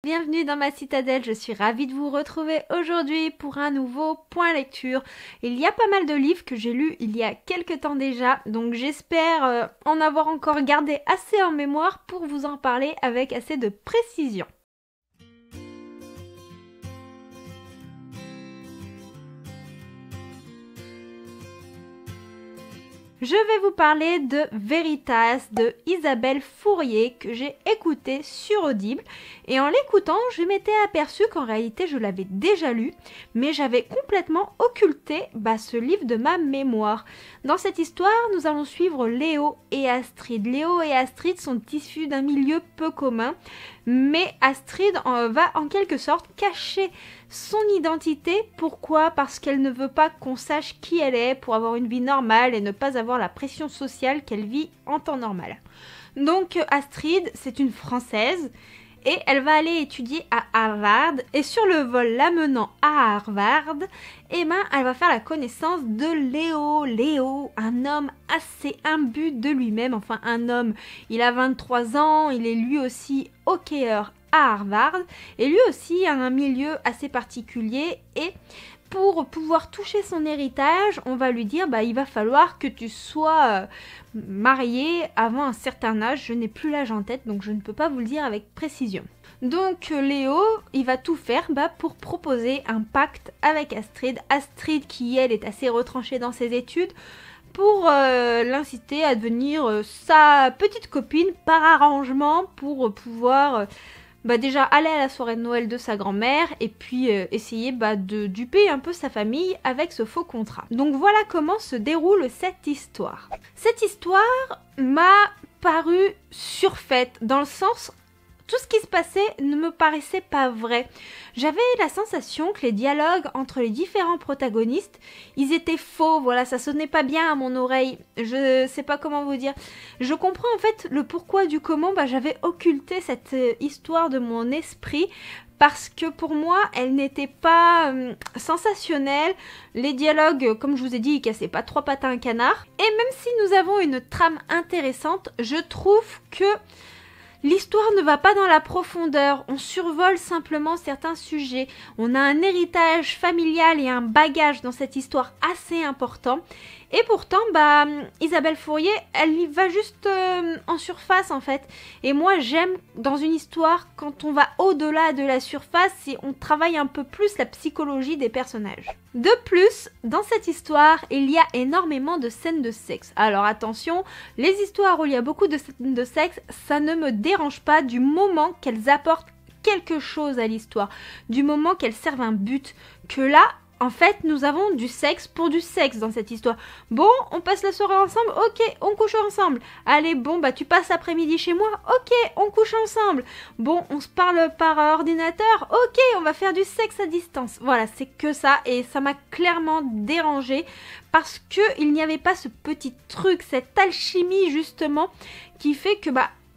Bienvenue dans ma citadelle, je suis ravie de vous retrouver aujourd'hui pour un nouveau point lecture. Il y a pas mal de livres que j'ai lus il y a quelques temps déjà, donc j'espère en avoir encore gardé assez en mémoire pour vous en parler avec assez de précision. Je vais vous parler de Veritas de Isabelle Fourier que j'ai écouté sur Audible et en l'écoutant je m'étais aperçue qu'en réalité je l'avais déjà lu mais j'avais complètement occulté ce livre de ma mémoire. Dans cette histoire nous allons suivre Léo et Astrid. Léo et Astrid sont issus d'un milieu peu commun mais Astrid va en quelque sorte cacher son identité. Pourquoi ? Parce qu'elle ne veut pas qu'on sache qui elle est pour avoir une vie normale et ne pas avoir la pression sociale qu'elle vit en temps normal. Donc Astrid, c'est une Française et elle va aller étudier à Harvard et sur le vol l'amenant à Harvard, elle va faire la connaissance de Léo. Léo, un homme assez imbu de lui-même, enfin un homme, il a 23 ans, il est lui aussi hockeyeur à Harvard et lui aussi a un milieu assez particulier et pour pouvoir toucher son héritage, on va lui dire il va falloir que tu sois marié avant un certain âge. Je n'ai plus l'âge en tête donc je ne peux pas vous le dire avec précision. Donc Léo, il va tout faire pour proposer un pacte avec Astrid. Astrid qui elle est assez retranchée dans ses études pour l'inciter à devenir sa petite copine par arrangement pour pouvoir déjà aller à la soirée de Noël de sa grand-mère et puis essayer de duper un peu sa famille avec ce faux contrat. Donc voilà comment se déroule cette histoire. Cette histoire m'a paru surfaite dans le sens tout ce qui se passait ne me paraissait pas vrai. J'avais la sensation que les dialogues entre les différents protagonistes, ils étaient faux, voilà, ça sonnait pas bien à mon oreille. Je sais pas comment vous dire. Je comprends en fait le pourquoi du comment, j'avais occulté cette histoire de mon esprit parce que pour moi, elle n'était pas sensationnelle. Les dialogues, comme je vous ai dit, ils cassaient pas trois pattes à un canard. Et même si nous avons une trame intéressante, je trouve que l'histoire ne va pas dans la profondeur, on survole simplement certains sujets. On a un héritage familial et un bagage dans cette histoire assez important. Et pourtant, Isabelle Fourier, elle y va juste en surface en fait. Et moi, j'aime dans une histoire quand on va au-delà de la surface et on travaille un peu plus la psychologie des personnages. De plus, dans cette histoire, il y a énormément de scènes de sexe. Alors attention, les histoires où il y a beaucoup de scènes de sexe, ça ne me dérange pas du moment qu'elles apportent quelque chose à l'histoire, du moment qu'elles servent un but. Que là, en fait, nous avons du sexe pour du sexe dans cette histoire. Bon, on passe la soirée ensemble, ok, on couche ensemble. Allez, bon, tu passes l'après-midi chez moi, ok, on couche ensemble. Bon, on se parle par ordinateur, ok, on va faire du sexe à distance. Voilà, c'est que ça, et ça m'a clairement dérangée parce que il n'y avait pas ce petit truc, cette alchimie justement, qui fait que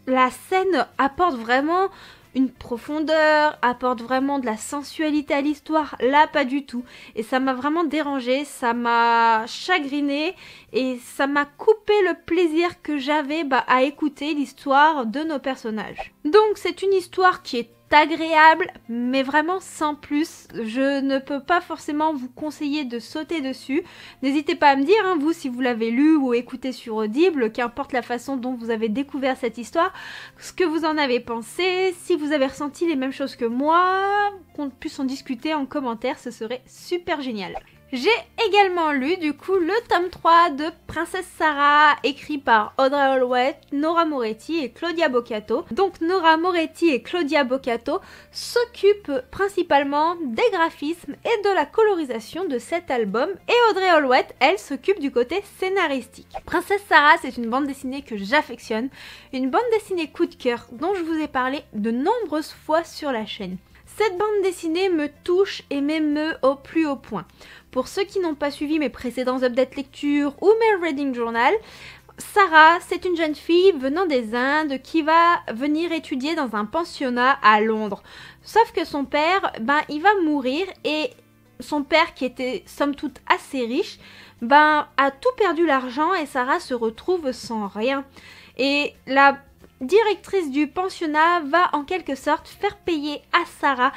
la scène apporte vraiment une profondeur, apporte vraiment de la sensualité à l'histoire. Là, pas du tout. Et ça m'a vraiment dérangée, ça m'a chagrinée et ça m'a coupé le plaisir que j'avais à écouter l'histoire de nos personnages. Donc, c'est une histoire qui est agréable, mais vraiment sans plus. Je ne peux pas forcément vous conseiller de sauter dessus. N'hésitez pas à me dire, vous, si vous l'avez lu ou écouté sur Audible, qu'importe la façon dont vous avez découvert cette histoire, ce que vous en avez pensé, si vous avez ressenti les mêmes choses que moi, qu'on puisse en discuter en commentaire, ce serait super génial. J'ai également lu du coup le tome 3 de Princesse Sarah, écrit par Audrey Holweth, Nora Moretti et Claudia Boccato. Donc Nora Moretti et Claudia Boccato s'occupent principalement des graphismes et de la colorisation de cet album et Audrey Holweth, elle, s'occupe du côté scénaristique. Princesse Sarah, c'est une bande dessinée que j'affectionne, une bande dessinée coup de cœur dont je vous ai parlé de nombreuses fois sur la chaîne. Cette bande dessinée me touche et m'émeut au plus haut point. Pour ceux qui n'ont pas suivi mes précédents updates lecture ou mes reading journal, Sarah, c'est une jeune fille venant des Indes qui va venir étudier dans un pensionnat à Londres. Sauf que son père, il va mourir et son père, qui était somme toute assez riche, a tout perdu l'argent et Sarah se retrouve sans rien. Et la directrice du pensionnat va en quelque sorte faire payer à Sarah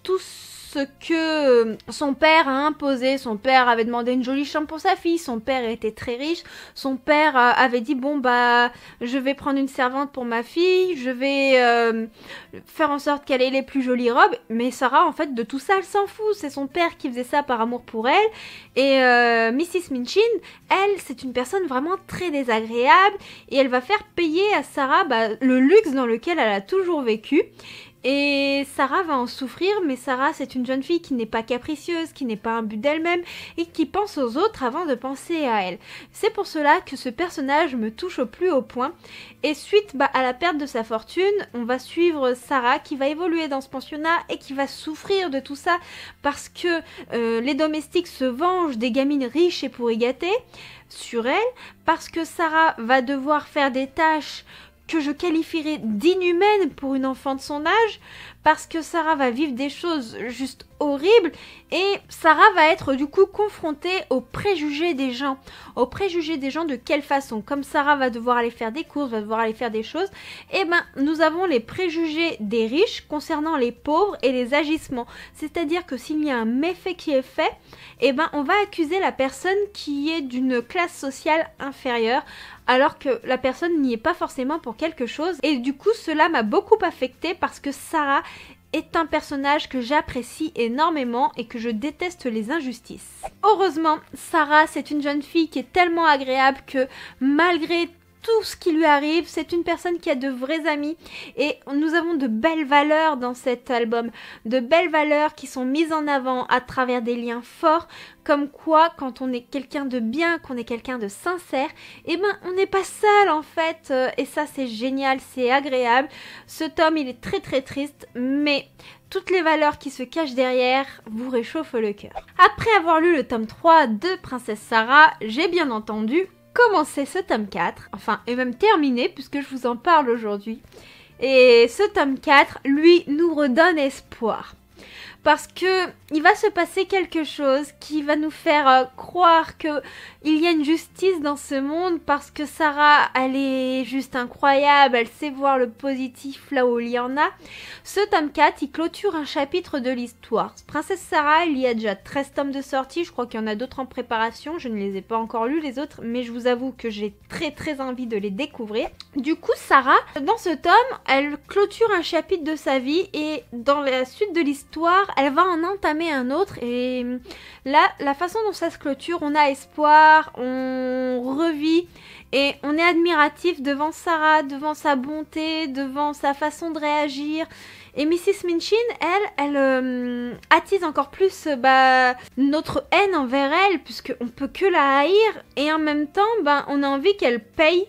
tout ce que son père a imposé. Son père avait demandé une jolie chambre pour sa fille, son père était très riche, son père avait dit bon bah je vais prendre une servante pour ma fille, je vais faire en sorte qu'elle ait les plus jolies robes, mais Sarah en fait de tout ça elle s'en fout, c'est son père qui faisait ça par amour pour elle. Et Mrs. Minchin, elle c'est une personne vraiment très désagréable et elle va faire payer à Sarah le luxe dans lequel elle a toujours vécu. Et Sarah va en souffrir, mais Sarah c'est une jeune fille qui n'est pas capricieuse, qui n'est pas un but d'elle-même et qui pense aux autres avant de penser à elle. C'est pour cela que ce personnage me touche au plus haut point. Et suite à la perte de sa fortune, on va suivre Sarah qui va évoluer dans ce pensionnat et qui va souffrir de tout ça parce que les domestiques se vengent des gamines riches et pourri gâtées sur elle, parce que Sarah va devoir faire des tâches que je qualifierais d'inhumaine pour une enfant de son âge, parce que Sarah va vivre des choses juste horribles et Sarah va être du coup confrontée aux préjugés des gens. Aux préjugés des gens de quelle façon? Comme Sarah va devoir aller faire des courses, va devoir aller faire des choses, et nous avons les préjugés des riches concernant les pauvres et les agissements. C'est-à-dire que s'il y a un méfait qui est fait, on va accuser la personne qui est d'une classe sociale inférieure, alors que la personne n'y est pas forcément pour quelque chose. Et du coup, cela m'a beaucoup affectée parce que Sarah est un personnage que j'apprécie énormément et que je déteste les injustices. Heureusement, Sarah, c'est une jeune fille qui est tellement agréable que malgré tout ce qui lui arrive, c'est une personne qui a de vrais amis et nous avons de belles valeurs dans cet album, de belles valeurs qui sont mises en avant à travers des liens forts, comme quoi quand on est quelqu'un de bien, qu'on est quelqu'un de sincère, on n'est pas seul en fait, et ça c'est génial, c'est agréable. Ce tome il est très très triste, mais toutes les valeurs qui se cachent derrière vous réchauffent le cœur. Après avoir lu le tome 3 de Princesse Sarah, j'ai bien entendu commencer ce tome 4, et même terminé puisque je vous en parle aujourd'hui. Et ce tome 4, lui, nous redonne espoir. Parce que il va se passer quelque chose qui va nous faire croire que il y a une justice dans ce monde, parce que Sarah, elle est juste incroyable, elle sait voir le positif là où il y en a. Ce tome 4, il clôture un chapitre de l'histoire. Princesse Sarah, il y a déjà 13 tomes de sortie, je crois qu'il y en a d'autres en préparation, je ne les ai pas encore lus les autres, mais je vous avoue que j'ai très très envie de les découvrir. Du coup, Sarah, dans ce tome, elle clôture un chapitre de sa vie et dans la suite de l'histoire, elle va en entamer un autre, et là, la façon dont ça se clôture, on a espoir, on revit et on est admiratif devant Sarah, devant sa bonté, devant sa façon de réagir. Et Mrs. Minchin, elle attise encore plus notre haine envers elle, puisqu'on peut que la haïr, et en même temps, on a envie qu'elle paye,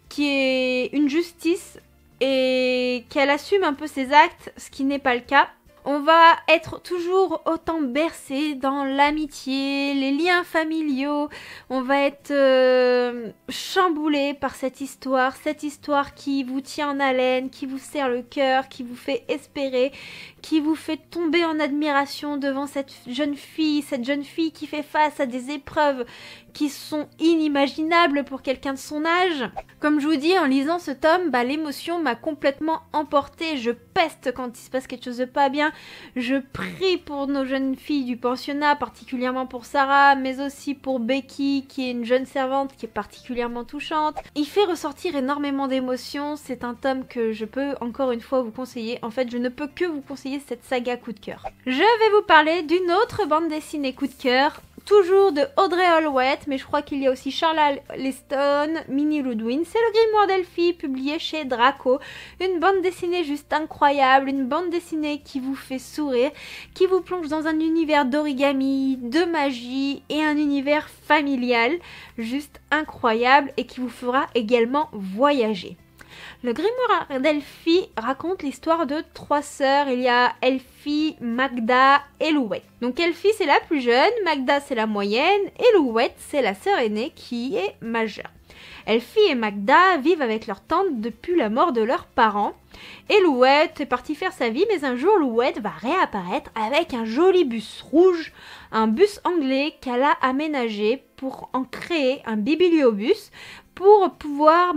qu'il y ait une justice et qu'elle assume un peu ses actes, ce qui n'est pas le cas. On va être toujours autant bercé dans l'amitié, les liens familiaux. On va être chamboulé par cette histoire qui vous tient en haleine, qui vous serre le cœur, qui vous fait espérer, qui vous fait tomber en admiration devant cette jeune fille qui fait face à des épreuves qui sont inimaginables pour quelqu'un de son âge. Comme je vous dis, en lisant ce tome, l'émotion m'a complètement emportée. Je peste quand il se passe quelque chose de pas bien. Je prie pour nos jeunes filles du pensionnat, particulièrement pour Sarah, mais aussi pour Becky, qui est une jeune servante qui est particulièrement touchante. Il fait ressortir énormément d'émotions. C'est un tome que je peux encore une fois vous conseiller. En fait, je ne peux que vous conseiller cette saga coup de cœur. Je vais vous parler d'une autre bande dessinée coup de cœur, toujours de Audrey Holwett, mais je crois qu'il y a aussi Charlotte Leston, Minnie Ludwig. C'est le Grimoire d'Elphie, publié chez Draco. Une bande dessinée juste incroyable, une bande dessinée qui vous fait sourire, qui vous plonge dans un univers d'origami, de magie et un univers familial juste incroyable et qui vous fera également voyager. Le Grimoire d'Elphie raconte l'histoire de 3 sœurs. Il y a Elphie, Magda et Louette. Donc Elphie c'est la plus jeune, Magda c'est la moyenne et Louette c'est la sœur aînée qui est majeure. Elphie et Magda vivent avec leur tante depuis la mort de leurs parents. Et Louette est partie faire sa vie, mais un jour Louette va réapparaître avec un joli bus rouge, un bus anglais qu'elle a aménagé pour en créer un bibliobus, pour pouvoir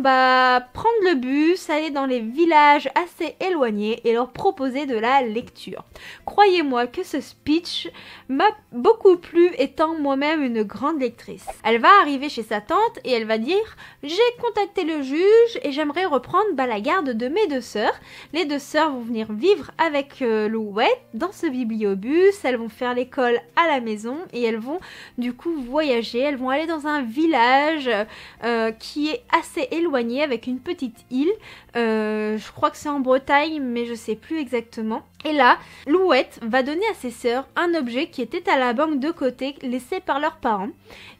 prendre le bus, aller dans les villages assez éloignés et leur proposer de la lecture. Croyez-moi que ce speech m'a beaucoup plu étant moi-même une grande lectrice. Elle va arriver chez sa tante et elle va dire « J'ai contacté le juge et j'aimerais reprendre la garde de mes 2 sœurs. Les 2 sœurs vont venir vivre avec Louette dans ce bibliobus, elles vont faire l'école à la maison et elles vont du coup voyager, elles vont aller dans un village qui est assez éloigné avec une petite île, je crois que c'est en Bretagne mais je sais plus exactement. Et là, Louette va donner à ses sœurs un objet qui était à la banque de côté laissé par leurs parents.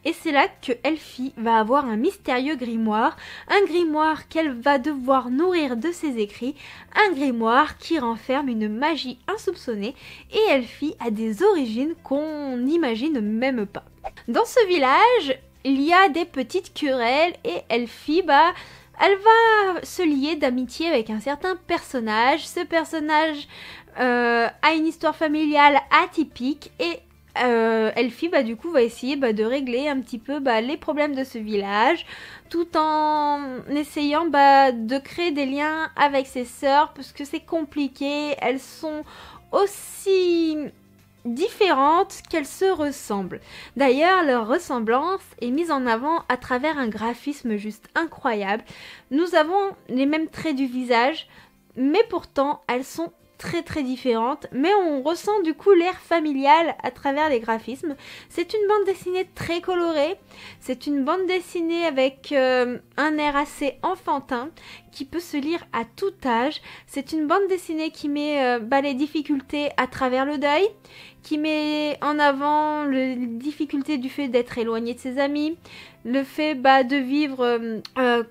Et c'est là que Elfie va avoir un mystérieux grimoire, un grimoire qu'elle va devoir nourrir de ses écrits, un grimoire qui renferme une magie insoupçonnée et Elfie a des origines qu'on n'imagine même pas. Dans ce village, il y a des petites querelles et Elfie, elle va se lier d'amitié avec un certain personnage. Ce personnage a une histoire familiale atypique et Elfie du coup va essayer de régler un petit peu les problèmes de ce village tout en essayant de créer des liens avec ses sœurs parce que c'est compliqué, elles sont aussi différentes qu'elles se ressemblent. D'ailleurs, leur ressemblance est mise en avant à travers un graphisme juste incroyable. Nous avons les mêmes traits du visage, mais pourtant elles sont très différentes, mais on ressent du coup l'air familial à travers les graphismes. C'est une bande dessinée très colorée, c'est une bande dessinée avec un air assez enfantin qui peut se lire à tout âge. C'est une bande dessinée qui met les difficultés à travers le deuil, qui met en avant les difficultés du fait d'être éloigné de ses amis, le fait de vivre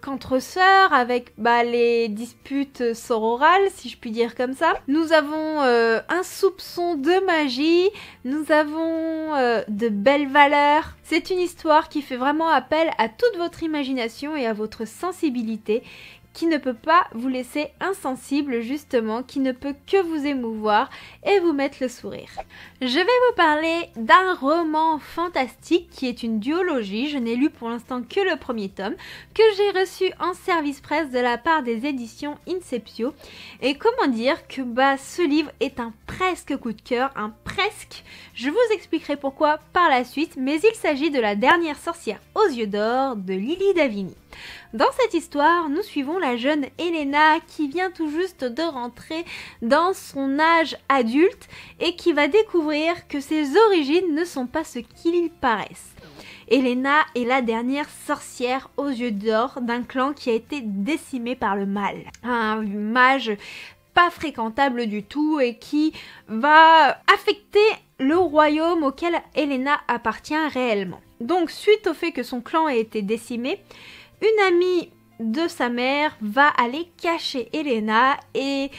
qu'entre sœurs avec les disputes sororales, si je puis dire comme ça. Nous avons un soupçon de magie, nous avons de belles valeurs. C'est une histoire qui fait vraiment appel à toute votre imagination et à votre sensibilité, qui ne peut pas vous laisser insensible justement, qui ne peut que vous émouvoir et vous mettre le sourire. Je vais vous parler d'un roman fantastique qui est une duologie, je n'ai lu pour l'instant que le premier tome, que j'ai reçu en service presse de la part des éditions Inceptio. Et comment dire que ce livre est un presque coup de cœur, un presque, je vous expliquerai pourquoi par la suite, mais il s'agit de La dernière sorcière aux yeux d'or de Lily Davini. Dans cette histoire, nous suivons la jeune Elena qui vient tout juste de rentrer dans son âge adulte et qui va découvrir que ses origines ne sont pas ce qu'il paraissent. Elena est la dernière sorcière aux yeux d'or d'un clan qui a été décimé par le mal. Un mage pas fréquentable du tout et qui va affecter le royaume auquel Elena appartient réellement. Donc, suite au fait que son clan ait été décimé, une amie de sa mère va aller cacher Elena et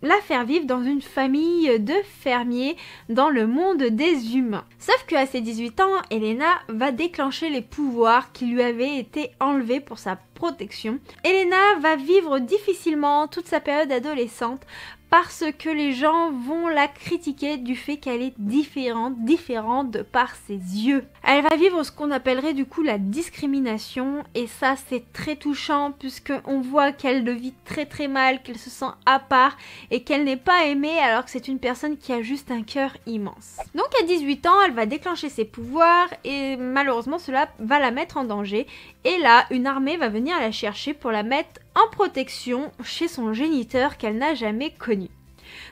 la faire vivre dans une famille de fermiers dans le monde des humains. Sauf qu'à ses 18 ans, Elena va déclencher les pouvoirs qui lui avaient été enlevés pour sa protection. Elena va vivre difficilement toute sa période adolescente parce que les gens vont la critiquer du fait qu'elle est différente de par ses yeux. Elle va vivre ce qu'on appellerait du coup la discrimination et ça c'est très touchant puisque on voit qu'elle le vit très mal, qu'elle se sent à part et qu'elle n'est pas aimée alors que c'est une personne qui a juste un cœur immense. Donc à 18 ans, elle va déclencher ses pouvoirs et malheureusement cela va la mettre en danger et là une armée va venir la chercher pour la mettre en protection chez son géniteur qu'elle n'a jamais connu.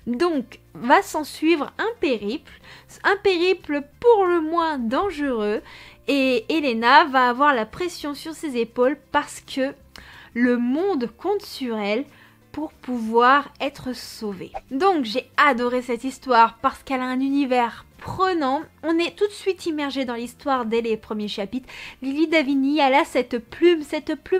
Donc va s'en suivre un périple pour le moins dangereux et Elena va avoir la pression sur ses épaules parce que le monde compte sur elle pour pouvoir être sauvée. Donc j'ai adoré cette histoire parce qu'elle a un univers prenant, on est tout de suite immergé dans l'histoire dès les premiers chapitres. Lily Davini, elle a cette plume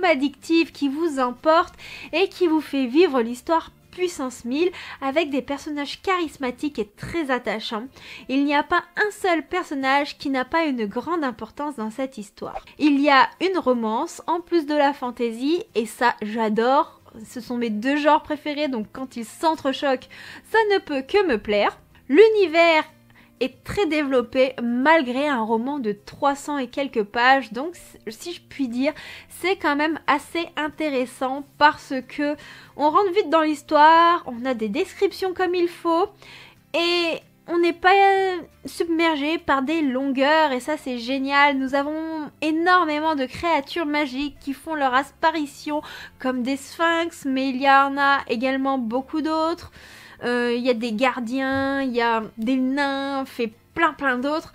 addictive qui vous emporte et qui vous fait vivre l'histoire puissance 1000 avec des personnages charismatiques et très attachants. Il n'y a pas un seul personnage qui n'a pas une grande importance dans cette histoire. Il y a une romance en plus de la fantasy et ça j'adore. Ce sont mes 2 genres préférés donc quand ils s'entrechoquent, ça ne peut que me plaire. L'univers est très développé malgré un roman de 300 et quelques pages. Donc si je puis dire, c'est quand même assez intéressant parce que on rentre vite dans l'histoire, on a des descriptions comme il faut et on n'est pas submergé par des longueurs et ça c'est génial. Nous avons énormément de créatures magiques qui font leur apparition comme des sphinx, mais il y en a également beaucoup d'autres. Il y a des gardiens, il y a des nymphes et plein d'autres.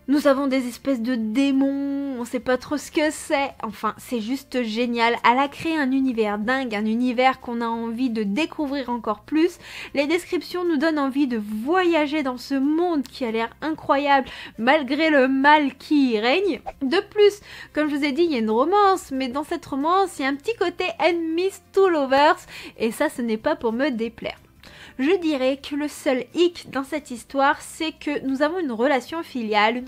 Nous avons des espèces de démons, on sait pas trop ce que c'est. Enfin, c'est juste génial. Elle a créé un univers dingue, un univers qu'on a envie de découvrir encore plus. Les descriptions nous donnent envie de voyager dans ce monde qui a l'air incroyable, malgré le mal qui y règne. De plus, comme je vous ai dit, il y a une romance, mais dans cette romance, il y a un petit côté enemies to lovers, et ça, ce n'est pas pour me déplaire. Je dirais que le seul hic dans cette histoire, c'est que nous avons une relation filiale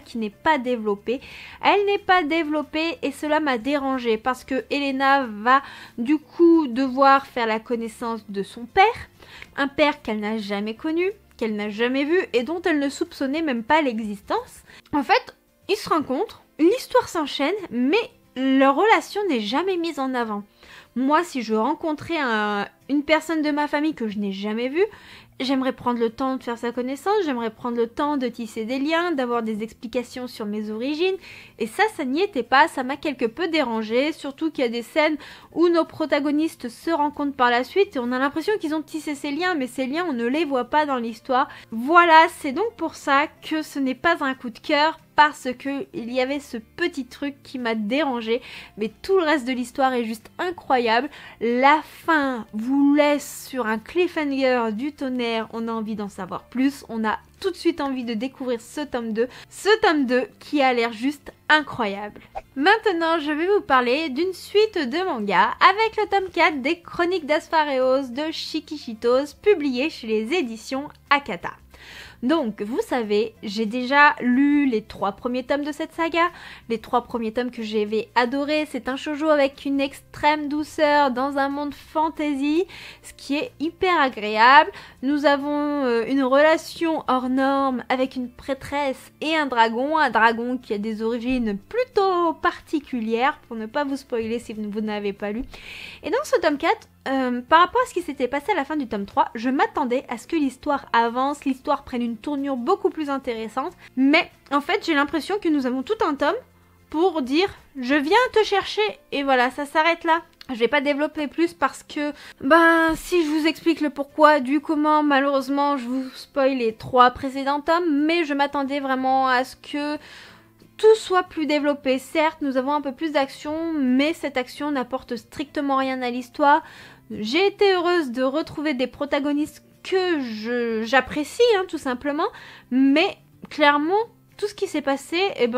qui n'est pas développée. Elle n'est pas développée et cela m'a dérangée parce que Elena va du coup devoir faire la connaissance de son père, un père qu'elle n'a jamais connu, qu'elle n'a jamais vu et dont elle ne soupçonnait même pas l'existence. En fait, ils se rencontrent, l'histoire s'enchaîne, mais leur relation n'est jamais mise en avant. Moi, si je rencontrais une personne de ma famille que je n'ai jamais vue, j'aimerais prendre le temps de faire sa connaissance, j'aimerais prendre le temps de tisser des liens, d'avoir des explications sur mes origines. Et ça n'y était pas, ça m'a quelque peu dérangée, surtout qu'il y a des scènes où nos protagonistes se rencontrent par la suite et on a l'impression qu'ils ont tissé ces liens, mais ces liens, on ne les voit pas dans l'histoire. Voilà, c'est donc pour ça que ce n'est pas un coup de cœur, parce que il y avait ce petit truc qui m'a dérangé, mais tout le reste de l'histoire est juste incroyable. La fin vous laisse sur un cliffhanger du tonnerre, on a envie d'en savoir plus, on a tout de suite envie de découvrir ce tome 2 qui a l'air juste incroyable. Maintenant, je vais vous parler d'une suite de mangas avec le tome 4 des Chroniques d'Asphareos de Shikishitos, publié chez les éditions Akata. Donc, vous savez, j'ai déjà lu les 3 premiers tomes de cette saga, les 3 premiers tomes que j'avais adorés. C'est un shoujo avec une extrême douceur dans un monde fantasy, ce qui est hyper agréable. Nous avons une relation hors norme avec une prêtresse et un dragon qui a des origines plutôt particulières, pour ne pas vous spoiler si vous n'avez pas lu. Et dans ce tome 4, par rapport à ce qui s'était passé à la fin du tome 3, je m'attendais à ce que l'histoire avance, l'histoire prenne une tournure beaucoup plus intéressante, mais en fait j'ai l'impression que nous avons tout un tome pour dire je viens te chercher et voilà, ça s'arrête là. Je vais pas développer plus parce que, si je vous explique le pourquoi du comment, malheureusement je vous spoil les 3 précédents tomes, mais je m'attendais vraiment à ce que tout soit plus développé. Certes, nous avons un peu plus d'action, mais cette action n'apporte strictement rien à l'histoire. J'ai été heureuse de retrouver des protagonistes que j'apprécie, tout simplement, mais clairement, tout ce qui s'est passé, il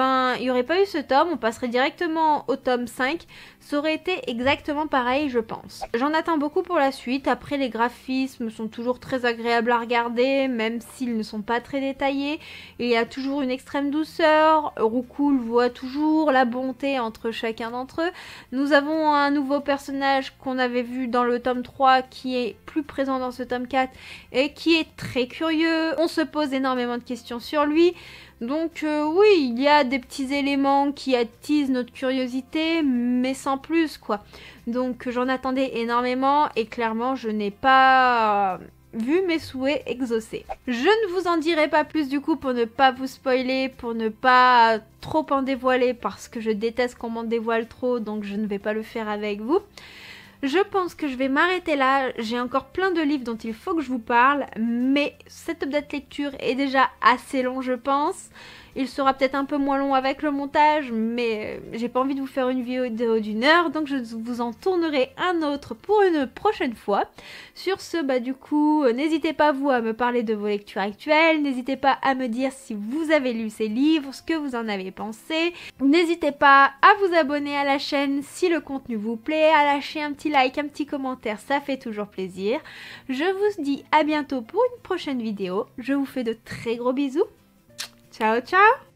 n'y aurait pas eu ce tome, on passerait directement au tome 5, ça aurait été exactement pareil, je pense. J'en attends beaucoup pour la suite. Après, les graphismes sont toujours très agréables à regarder, même s'ils ne sont pas très détaillés. Il y a toujours une extrême douceur, Rukul voit toujours la bonté entre chacun d'entre eux. Nous avons un nouveau personnage qu'on avait vu dans le tome 3 qui est plus présent dans ce tome 4 et qui est très curieux. On se pose énormément de questions sur lui. Donc oui, il y a des petits éléments qui attisent notre curiosité, mais sans plus quoi. Donc j'en attendais énormément et clairement je n'ai pas vu mes souhaits exaucés. Je ne vous en dirai pas plus du coup pour ne pas vous spoiler, pour ne pas trop en dévoiler parce que je déteste qu'on m'en dévoile trop, donc je ne vais pas le faire avec vous. Je pense que je vais m'arrêter là, j'ai encore plein de livres dont il faut que je vous parle, mais cette update lecture est déjà assez long je pense. Il sera peut-être un peu moins long avec le montage, mais j'ai pas envie de vous faire une vidéo d'1 heure, donc je vous en tournerai un autre pour une prochaine fois. Sur ce, du coup, n'hésitez pas vous à me parler de vos lectures actuelles, n'hésitez pas à me dire si vous avez lu ces livres, ce que vous en avez pensé. N'hésitez pas à vous abonner à la chaîne si le contenu vous plaît, à lâcher un petit like, un petit commentaire, ça fait toujours plaisir. Je vous dis à bientôt pour une prochaine vidéo, je vous fais de très gros bisous. Ciao, ciao!